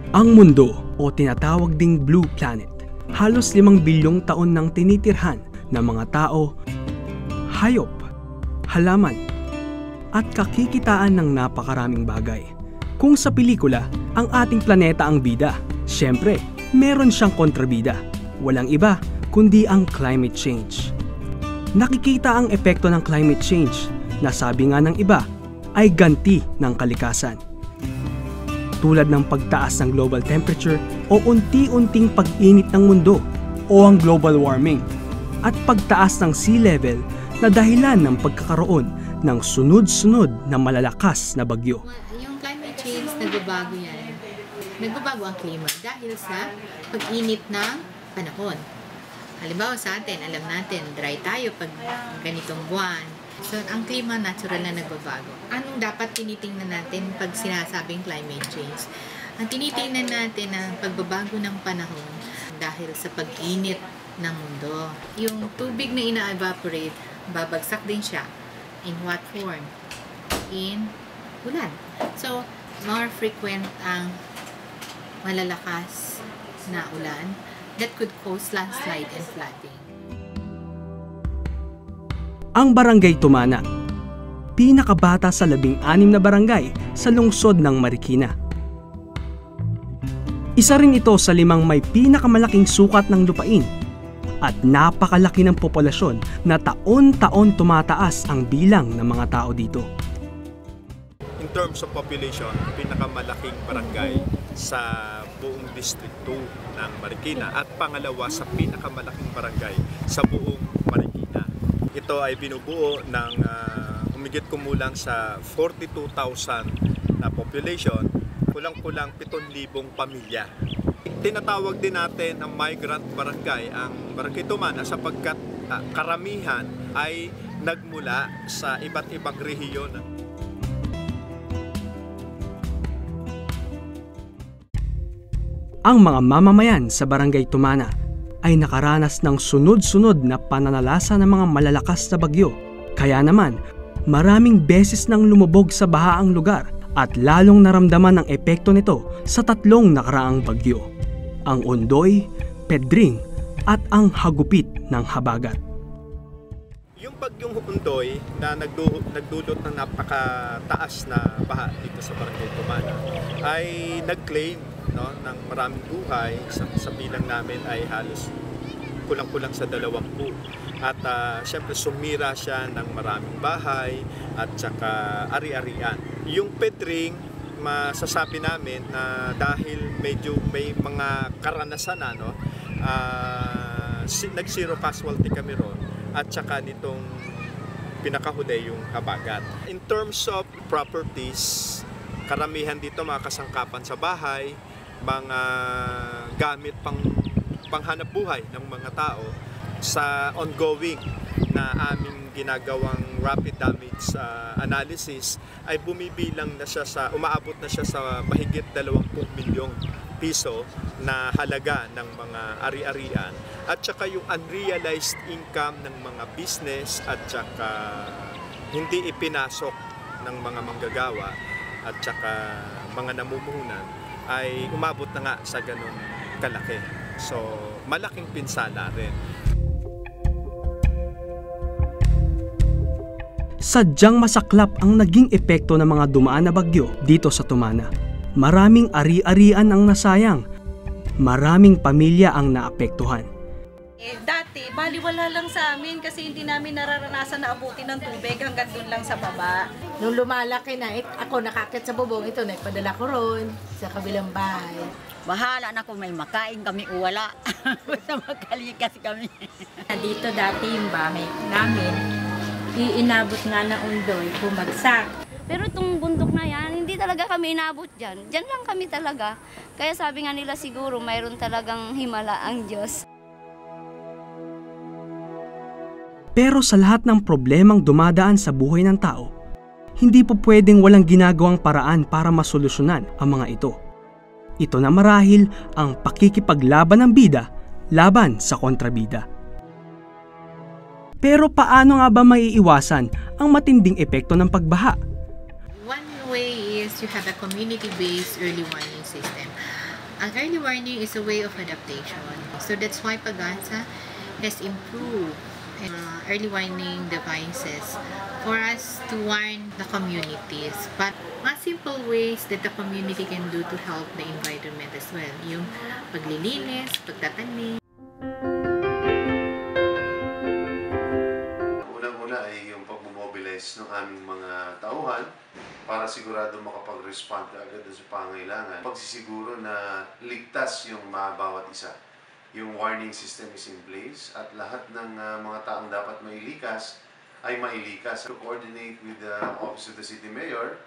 Ang mundo o tinatawag ding Blue Planet, halos 5 bilyong taon nang tinitirhan ng mga tao, hayop, halaman, at kakikitaan ng napakaraming bagay. Kung sa pelikula, ang ating planeta ang bida, syempre, meron siyang kontrabida. Walang iba kundi ang climate change. Nakikita ang epekto ng climate change na sabi nga ng iba ay ganti ng kalikasan. Tulad ng pagtaas ng global temperature o unti-unting pag-init ng mundo o ang global warming at pagtaas ng sea level na dahilan ng pagkakaroon ng sunod-sunod na malalakas na bagyo. Yung climate change, nagbabago yan. Nagbabago ang klima dahil sa pag-init ng panahon. Halimbawa sa atin, alam natin, dry tayo pag ganitong buwan. So, ang klima natural na nagbabago. Anong dapat tinitingnan natin pag sinasabing climate change? Ang tinitingnan natin ang pagbabago ng panahon dahil sa pag-init ng mundo. Yung tubig na ina-evaporate, babagsak din siya. In what form? In ulan. So, more frequent ang malalakas na ulan that could cause landslide and flooding. Ang Barangay Tumana, pinakabata sa 16 na barangay sa lungsod ng Marikina. Isa rin ito sa 5 may pinakamalaking sukat ng lupain at napakalaki ng populasyon na taon-taon tumataas ang bilang ng mga tao dito. In terms of population, pinakamalaking barangay sa buong District 2 ng Marikina at pangalawa sa pinakamalaking barangay sa buong Marikina. Ito ay binubuo ng humigit kumulang sa 42,000 na population, kulang-kulang 7,000 pamilya. Tinatawag din natin ang migrant barangay, ang Barangay Tumana, sapagkat karamihan ay nagmula sa iba't ibang rehiyon. Ang mga mamamayan sa Barangay Tumana ay nakaranas ng sunod-sunod na pananalasa ng mga malalakas na bagyo. Kaya naman, maraming beses nang lumubog sa baha ang lugar at lalong naramdaman ang epekto nito sa 3 nakaraang bagyo: ang Ondoy, Pedring at ang hagupit ng habagat. Yung bagyong Ondoy na nagdulot ng napakataas na baha dito sa Barangay Tumana ay nag-claim ng maraming buhay. Sa bilang namin ay halos kulang-kulang sa 20. At syempre sumira siya ng maraming bahay at saka ari-arian. Yung Pedring, masasabi namin na dahil medyo may mga karanasan na, nag-zero casualty kami ron at saka nitong pinakahuli yung habagat. In terms of properties, karamihan dito mga kasangkapan sa bahay, mga gamit panghanap buhay ng mga tao. Sa ongoing na aming ginagawang rapid damage analysis ay bumibilang na siya umaabot na siya sa mahigit 20 milyong piso na halaga ng mga ari-arian at saka yung unrealized income ng mga business at saka hindi ipinasok ng mga manggagawa at saka mga namumuhunan ay umabot na nga sa ganun kalaki. So, malaking pinsala rin. Sadyang masaklap ang naging epekto ng mga dumaan na bagyo dito sa Tumana. Maraming ari-arian ang nasayang. Maraming pamilya ang naapektuhan. Dati, baliwala lang sa amin kasi hindi namin nararanasan na abutin ng tubig hanggang doon lang sa baba. Nung lumalaki na, ako nakakit sa bubong, ito nagpadala ko ron sa kabilang bahay. Bahala na kung may makain kami o wala. Basta magkalikas kami. Dito dati yung bahay namin, iinabot nga na Ondoy, bumagsak. Pero itong bundok na yan, hindi talaga kami inabot dyan. Dyan lang kami talaga. Kaya sabi nga nila siguro mayroon talagang himala ang Diyos. Pero sa lahat ng problemang dumadaan sa buhay ng tao, hindi po pwedeng walang ginagawang paraan para masolusyonan ang mga ito. Ito na marahil ang pakikipaglaban ng bida laban sa kontrabida. Pero paano nga ba maiiwasan ang matinding epekto ng pagbaha? One way is you have a community-based early warning system. Ang early warning is a way of adaptation. So that's why PAGANSA has improved early warning devices for us to warn the communities. But mga simple ways that the community can do to help the environment as well. Yung paglilinis, pagtatanim. Unang-una ay yung pag-mobilize ng aming mga tauhan para sigurado makapag-respond agad sa pangailangan. Pagsisiguro na ligtas yung bawat isa. Yung warning system is in place at lahat ng mga taong dapat mailikas ay mailikas. To coordinate with the Office of the City Mayor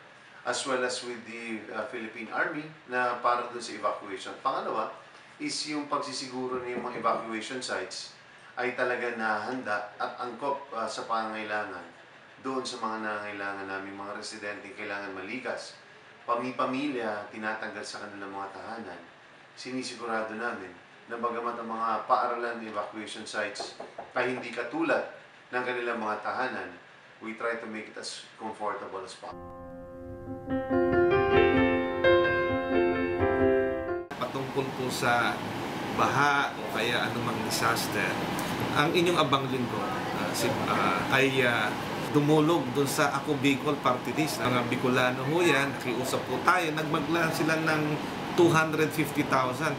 as well as with the Philippine Army na para dun sa evacuation. Pangalawa is yung pagsisiguro ng mga evacuation sites ay talaga nahanda at angkop sa pangailangan doon sa mga nangailangan namin mga residente kailangan malikas. Pamilya, tinatanggal sa kanilang mga tahanan. Sinisigurado namin na bagamat ang mga paaralan ng evacuation sites ay hindi katulad ng kanilang mga tahanan, we try to make it as comfortable as possible. Patungkol po sa baha o kaya anumang disaster, ang inyong abang lingkod ay dumulog doon sa Ako Bicol Party List. Mga Bicolano ho yan, nakiusap po tayo, nagmaglaan sila ng 250,000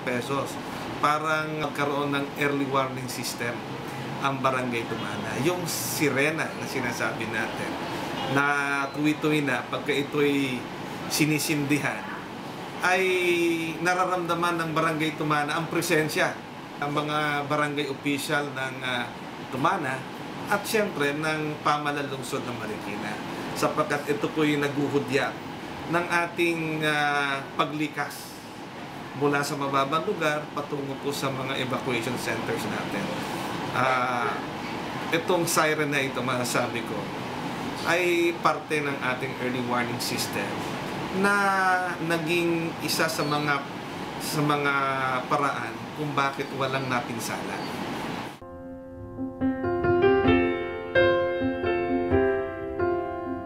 pesos. Parang magkaroon ng early warning system ang Barangay Tumana. Yung sirena na sinasabi natin, na tuwi-tuwi na pagka ito'y sinisindihan, ay nararamdaman ng Barangay Tumana ang presensya ng mga barangay official ng Tumana at siyempre ng pamahalaan lungsod ng Marikina. Sapagkat ito po yung naguhudyat ng ating paglikas mula sa mababang lugar patungo po sa mga evacuation centers natin. Itong siren na ito, masasabi ko, ay parte ng ating early warning system na naging isa sa mga paraan kung bakit walang napinsala.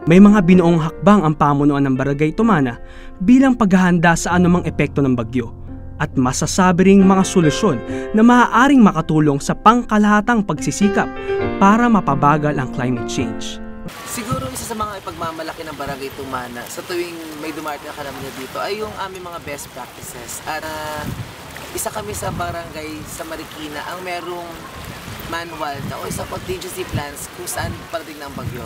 May mga binuong hakbang ang pamunuan ng Barangay Tumana bilang paghahanda sa anumang epekto ng bagyo at masasabi ring mga solusyon na maaaring makatulong sa pangkalahatang pagsisikap para mapabagal ang climate change. Siguro isa sa mga ipagmamalaki ng Barangay Tumana sa tuwing may dumarating na kalamidad dito ay yung aming mga best practices. At isa kami sa barangay sa Marikina ang merong manual na o isang contingency plans kung saan parating ng bagyo.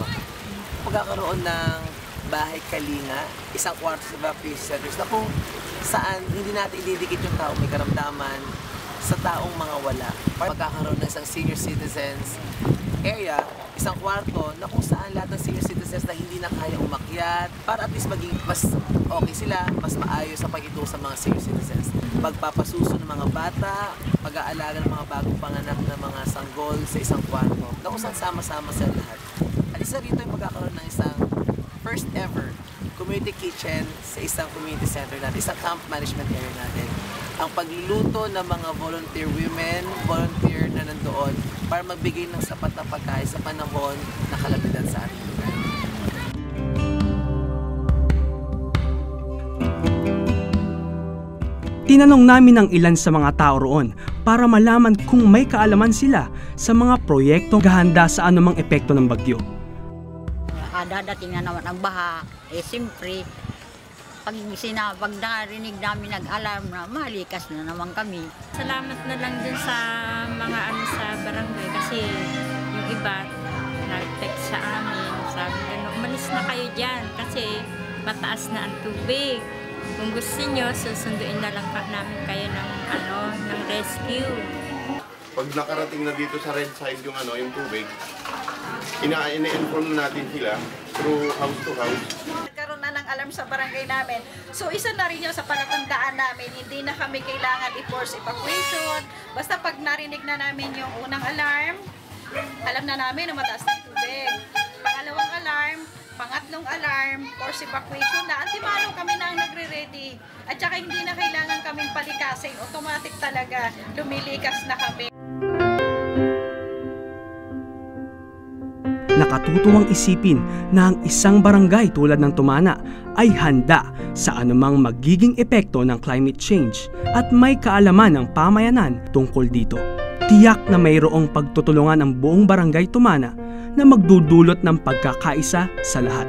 Pagkakaroon ng bahay kalinga, isang kwarto sa evacuation centers na kung saan hindi natin ididikit yung tao may karamdaman sa taong mga wala. Pagkakaroon ng isang senior citizens area, isang kwarto na kung saan lahat ng senior citizens na hindi na kaya umakyat para at least maging mas okay sila, mas maayos sa pag-ito sa mga senior citizens. Magpapasuso ng mga bata, pag-aalaga ng mga bagong panganak na mga sanggol sa isang kwarto na kung saan sama-sama sa lahat. At isa rito ay magkakaroon ng isang first ever community kitchen sa isang community center natin, isang camp management area natin. Ang pagluluto ng mga volunteer women, volunteer na nandoon para magbigay ng sapat na pagkain sa panahon na kalamidad sa ating lugar. Tinanong namin ang ilan sa mga tao roon para malaman kung may kaalaman sila sa mga proyektong gahanda sa anumang epekto ng bagyo. Dadating na naman ang baha, siyempre, pag narinig namin nag-alarm na, malikas na naman kami. Salamat na lang dun sa mga sa barangay kasi yung iba nag-text sa amin, sabi gano'n, umalis na kayo dyan kasi mataas na ang tubig. Kung gusto nyo, susunduin na lang namin kayo ng rescue. Pag nakarating na dito sa red side yung tubig, ina-inform natin sila through house to house. Nagkaroon na ng alarm sa barangay namin. So isa na rin yun sa palatandaan namin, hindi na kami kailangan i-force evacuation. Basta pag narinig na namin yung unang alarm, alam na namin na mataas na tubig. Pangalawang alarm, pangatlong alarm, force evacuation na. Antimano kami na ang nagre-ready. At saka hindi na kailangan kaming palikasin. Automatic talaga, lumilikas na kami. Nakatutuwang isipin na ang isang barangay tulad ng Tumana ay handa sa anumang magiging epekto ng climate change at may kaalaman ng pamayanan tungkol dito. Tiyak na mayroong pagtutulungan ang buong barangay Tumana na magdudulot ng pagkakaisa sa lahat.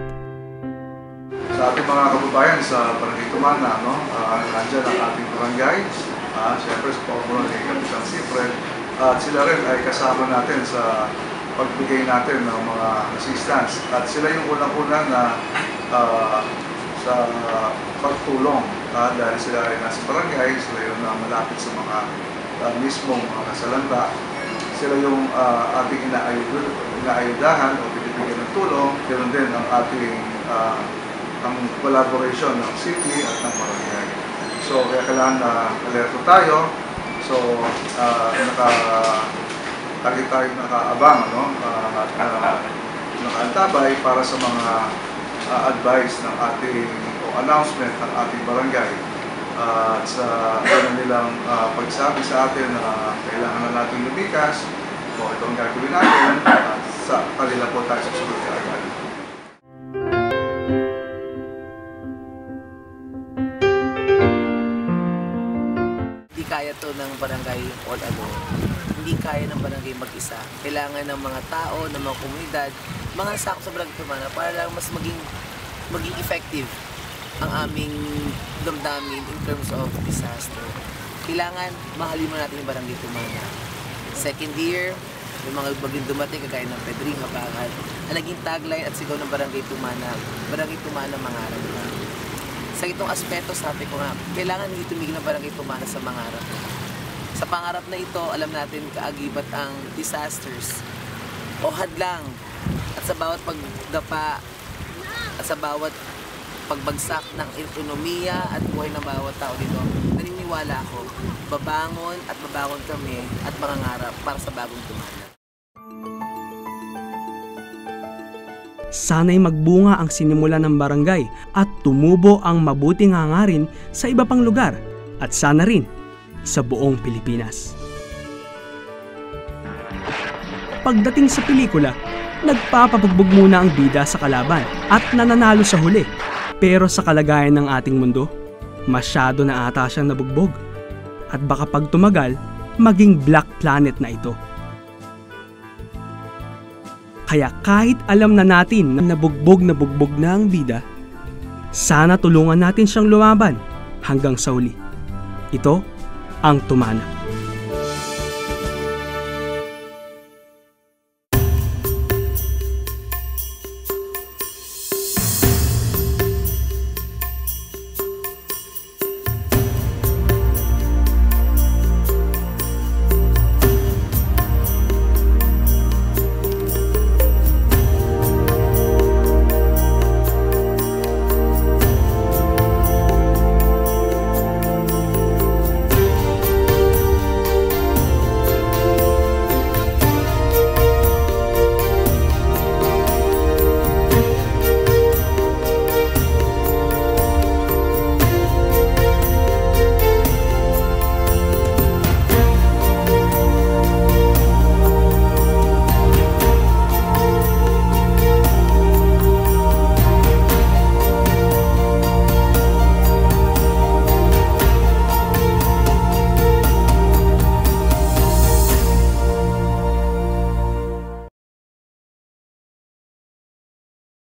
Sa ating mga kababayan sa barangay Tumana, nandiyan ang ating barangay, siyempre sa pamumuno ni Kapitan Sifred, at sila rin ay kasama natin sa pagbigay natin ng mga assistance. At sila yung unang-una na sa pagtulong dahil sila ay nasa barangay, sila yung malapit sa mga mismong mga kasalanda. Sila yung ating inaayudahan o binibigyan ng tulong. Ganoon din ang ating ang collaboration ng city at ng barangay. So kaya kailangan na alerto tayo. So lagi tayo nakaabang, at nakaantabay para sa mga advice ng ating o announcement ng ating barangay at sa nilang pagsabi sa atin na kailangan na natin lumikas o itong gagawin natin sa kanila po tayo susunod agad. Hindi kaya to ng barangay all alone. Hindi kaya ng barangay mag-isa. Kailangan ng mga tao, ng mga komunidad, mga sakop sa barangay Tumana para lang mas maging effective ang aming damdamin in terms of disaster. Kailangan mahalin mo natin yung barangay Tumana. Second year, yung mga bagong dumating kagaya ng Pedring, Habagat, ang naging tagline at sigaw ng barangay Tumana mangarap lang. Sa itong aspeto, sabi ko nga, kailangan hindi tumigil ng barangay Tumana sa mangarap. Sa pangarap na ito, alam natin kaagibat ang disasters o hadlang at sa bawat pagdapa at sa bawat pagbagsak ng ekonomiya at buhay ng bawat tao dito, naniniwala ako, babangon kami at mangangarap para sa bagong Tumana. Sana'y magbunga ang sinimula ng barangay at tumubo ang mabuting hangarin sa iba pang lugar at sana rin sa buong Pilipinas. Pagdating sa pelikula, nagpapabugbog muna ang bida sa kalaban at nananalo sa huli. Pero sa kalagayan ng ating mundo, masyado na ata siyang nabugbog. At baka pag tumagal, maging black planet na ito. Kaya kahit alam na natin na bugbog na ang bida, sana tulungan natin siyang lumaban hanggang sa huli. Ito ang Tumana.